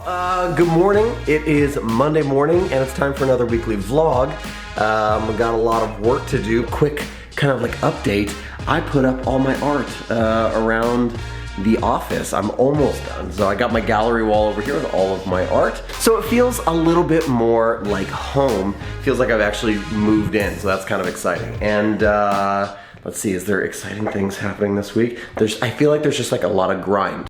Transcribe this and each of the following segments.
Good morning. It is Monday morning and it's time for another weekly vlog. We got a lot of work to do. Quick kind of like update. I put up all my art around the office. I'm almost done. So I got my gallery wall over here with all of my art. So it feels a little bit more like home. Feels like I've actually moved in. So that's kind of exciting. And let's see, is there exciting things happening this week? I feel like there's just like a lot of grind.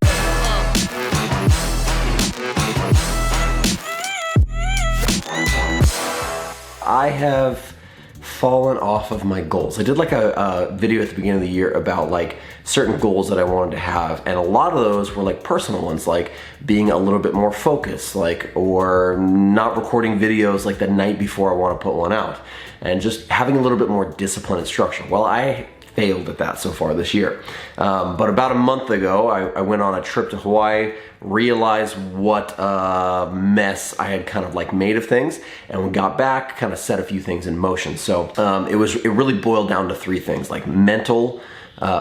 I have fallen off of my goals. I did like a video at the beginning of the year about like certain goals that I wanted to have, and a lot of those were like personal ones, like being a little bit more focused, like, or not recording videos like the night before I want to put one out, and just having a little bit more discipline and structure. Well, I failed at that so far this year. But about a month ago, I went on a trip to Hawaii, realized what a mess I had kind of like made of things, and we got back, kind of set a few things in motion. So it really boiled down to three things, like mental,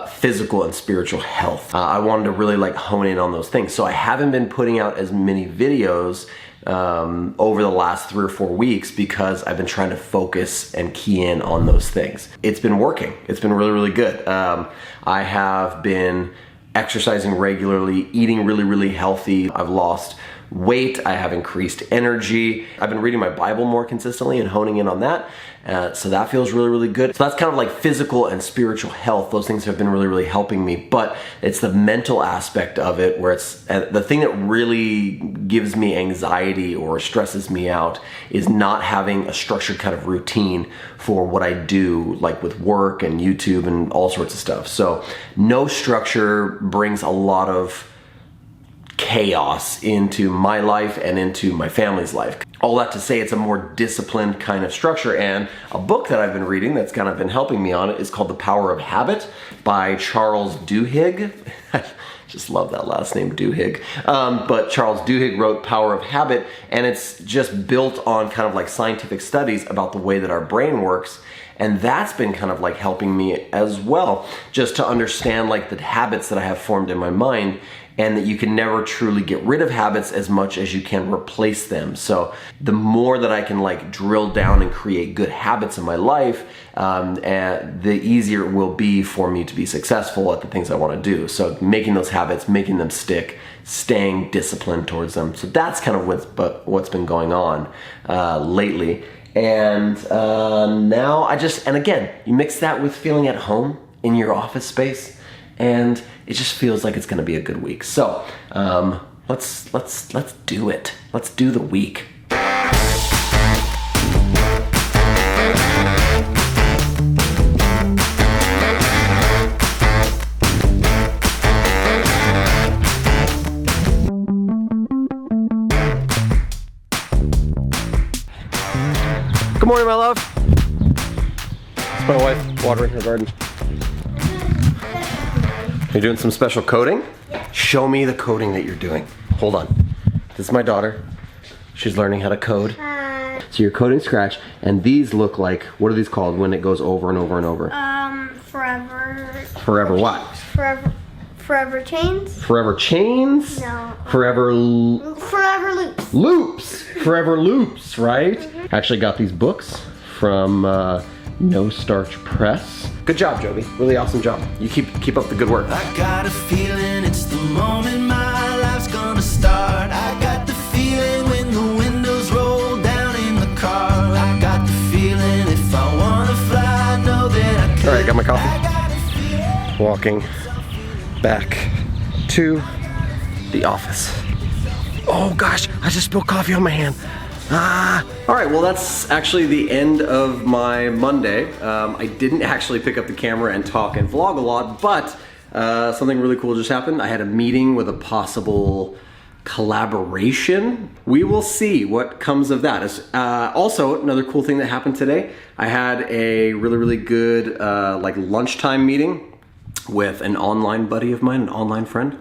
physical, and spiritual health. I wanted to really like hone in on those things. So I haven't been putting out as many videos over the last 3 or 4 weeks because I've been trying to focus and key in on those things. It's been working. It's been really, really good. I have been exercising regularly, eating really, really healthy. I've lost weight. I have increased energy. I've been reading my Bible more consistently and honing in on that. So that feels really, really good. So that's kind of like physical and spiritual health. Those things have been really, really helping me. But it's the mental aspect of it where it's the thing that really gives me anxiety or stresses me out is not having a structured kind of routine for what I do, like with work and YouTube and all sorts of stuff. So no structure brings a lot of chaos into my life and into my family's life. All that to say, it's a more disciplined kind of structure, and a book that I've been reading that's kind of been helping me on it is called The Power of Habit by Charles Duhigg. I just love that last name, Duhigg. But Charles Duhigg wrote Power of Habit, and it's just built on kind of like scientific studies about the way that our brain works. And that's been kind of like helping me as well, just to understand like the habits that I have formed in my mind, and that you can never truly get rid of habits as much as you can replace them. So the more that I can like drill down and create good habits in my life, the easier it will be for me to be successful at the things I want to do. So making those habits, making them stick, staying disciplined towards them. So that's kind of what's been going on lately. And now and again, you mix that with feeling at home in your office space, and it just feels like it's gonna be a good week. So let's do it. Let's do the week. Good morning, my love. It's my wife watering her garden. You're doing some special coding? Yeah. Show me the coding that you're doing. Hold on. This is my daughter. She's learning how to code. So you're coding Scratch, and these look like, what are these called when it goes over and over and over? Forever. Forever what? Forever chains? Forever chains? No. Forever loops. Loops! Forever loops, right? I actually got these books from No Starch Press. Good job, Joby. Really awesome job. You keep up the good work. I got a feeling it's the moment my life's gonna start. I got the feeling when the windows roll down in the car. I got the feeling if I wanna fly, I know that I can. All right, got my coffee. Walking back to the office. Oh gosh, I just spilled coffee on my hand. All right, well that's actually the end of my Monday. I didn't actually pick up the camera and talk and vlog a lot, but something really cool just happened. I had a meeting with a possible collaboration. We will see what comes of that. Also, another cool thing that happened today, I had a really, really good like lunchtime meeting with an online buddy of mine, an online friend.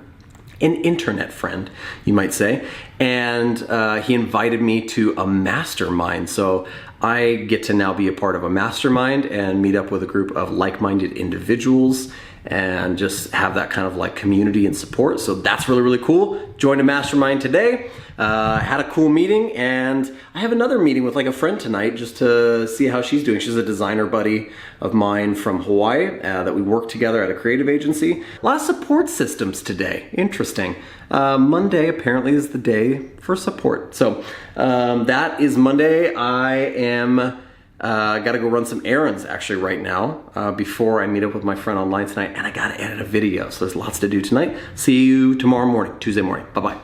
An internet friend, you might say, and he invited me to a mastermind. So I get to now be a part of a mastermind and meet up with a group of like-minded individuals and just have that kind of like community and support. So that's really, really cool. Joined a mastermind today, had a cool meeting, and I have another meeting with like a friend tonight just to see how she's doing. She's a designer buddy of mine from Hawaii that we work together at a creative agency. A lot of support systems today. Interesting. Monday apparently is the day for support. So that is Monday. I am gotta go run some errands actually right now before I meet up with my friend online tonight, and I gotta edit a video, so there's lots to do tonight. See you tomorrow morning, Tuesday morning. Bye-bye.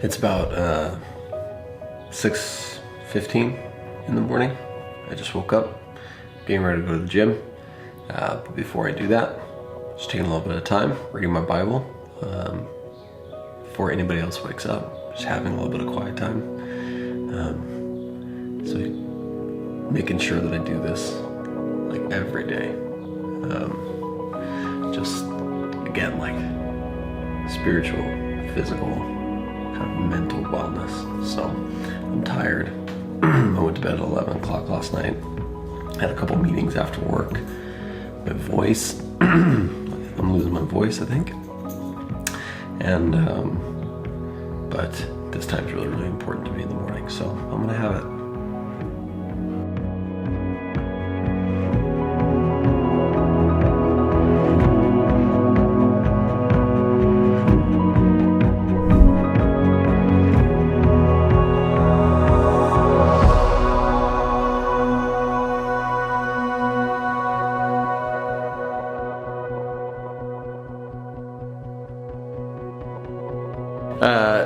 It's about 6:15 in the morning. I just woke up, being ready to go to the gym. But before I do that, just taking a little bit of time, reading my Bible before anybody else wakes up, just having a little bit of quiet time. So making sure that I do this like every day. Just again, like spiritual, physical, kind of mental wellness. So I'm tired. I went to bed at 11 o'clock last night. Had a couple meetings after work. My voice, I'm losing my voice, I think. And, but this time's really, really important to me in the morning, so I'm gonna have it.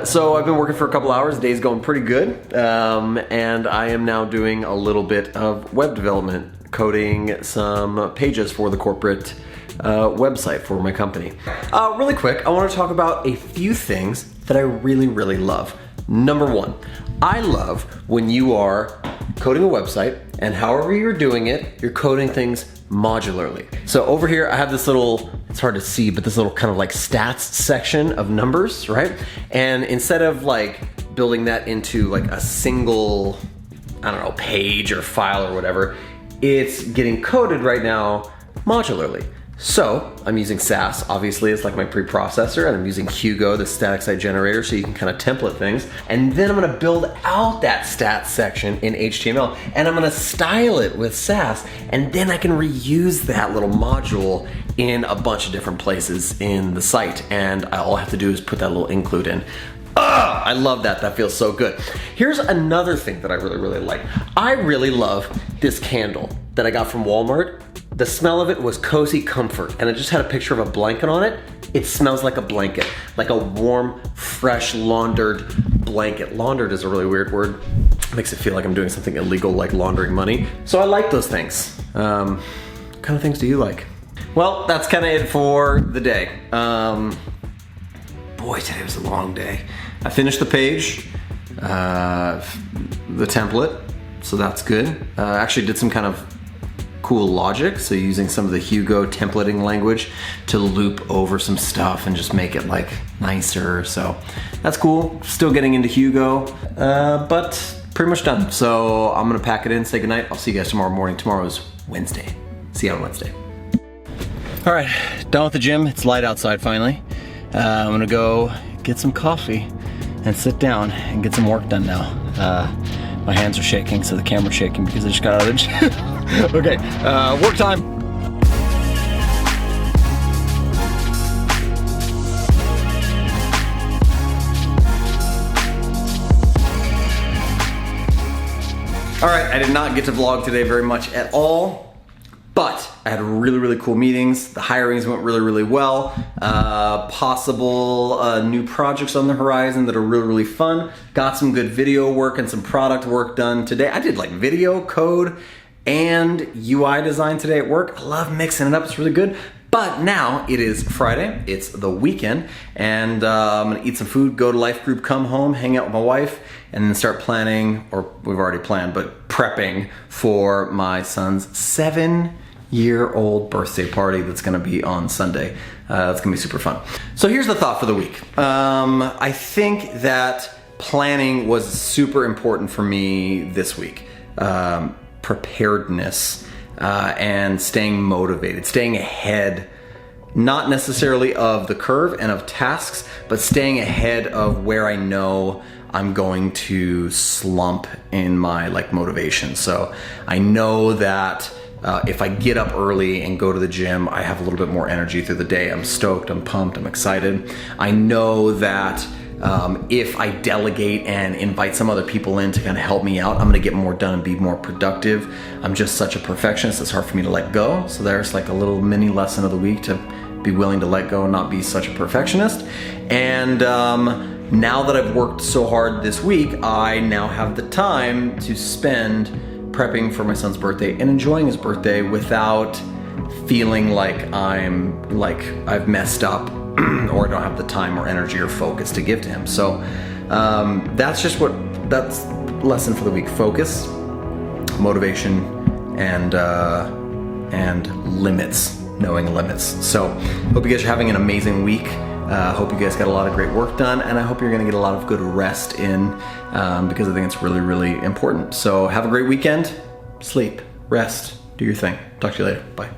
So I've been working for a couple hours, the day's going pretty good, and I am now doing a little bit of web development, coding some pages for the corporate website for my company. Really quick, I want to talk about a few things that I really, really love. Number one, I love when you are coding a website, and however you're doing it, you're coding things modularly. So over here, I have this little, it's hard to see, but this little kind of like stats section of numbers, right? And instead of like building that into like a single, I don't know, page or file or whatever, it's getting coded right now modularly. So I'm using Sass, obviously it's like my preprocessor, and I'm using Hugo, the static site generator, so you can kind of template things. And then I'm gonna build out that stats section in HTML, and I'm gonna style it with Sass, and then I can reuse that little module in a bunch of different places in the site, and all I have to do is put that little include in. I love that, that feels so good. Here's another thing that I really, really like. I really love this candle that I got from Walmart. The smell of it was cozy comfort, and it just had a picture of a blanket on it. It smells like a blanket, like a warm, fresh, laundered blanket. Laundered is a really weird word. It makes it feel like I'm doing something illegal, like laundering money. So I like those things. What kind of things do you like? Well, that's kind of it for the day. Boy, today was a long day. I finished the page, the template, so that's good. Actually did some kind of cool logic, so using some of the Hugo templating language to loop over some stuff and just make it like nicer, so that's cool. Still getting into Hugo, but pretty much done. So I'm gonna pack it in, say goodnight. I'll see you guys tomorrow morning. Tomorrow's Wednesday. See you on Wednesday. All right, done with the gym. It's light outside finally. I'm gonna go get some coffee and sit down and get some work done now. My hands are shaking, so the camera's shaking because I just got out of the gym. Okay, work time. All right, I did not get to vlog today very much at all, but I had really, really cool meetings. The hirings went really, really well. Possible new projects on the horizon that are really, really fun. Got some good video work and some product work done today. I did like video, code, and UI design today at work. I love mixing it up, it's really good. But now it is Friday, it's the weekend, and I'm gonna eat some food, go to Life Group, come home, hang out with my wife, and then start planning, or we've already planned, but prepping for my son's 7-year-old birthday party that's gonna be on Sunday. It's gonna be super fun. So here's the thought for the week. I think that planning was super important for me this week. Preparedness and staying motivated, staying ahead not necessarily of the curve and of tasks, but staying ahead of where I know I'm going to slump in my like motivation. So I know that if I get up early and go to the gym, I have a little bit more energy through the day. I'm stoked, I'm pumped, I'm excited. I know that if I delegate and invite some other people in to kind of help me out, I'm gonna get more done and be more productive. I'm just such a perfectionist, it's hard for me to let go. So there's like a little mini lesson of the week to be willing to let go and not be such a perfectionist. And now that I've worked so hard this week, I now have the time to spend prepping for my son's birthday and enjoying his birthday without feeling like I've messed up or I don't have the time or energy or focus to give to him. So that's lesson for the week: focus, motivation, and limits, knowing limits. So hope you guys are having an amazing week. Hope you guys got a lot of great work done, and I hope you're gonna get a lot of good rest in because I think it's really, really important. So have a great weekend, sleep, rest, do your thing. Talk to you later, bye.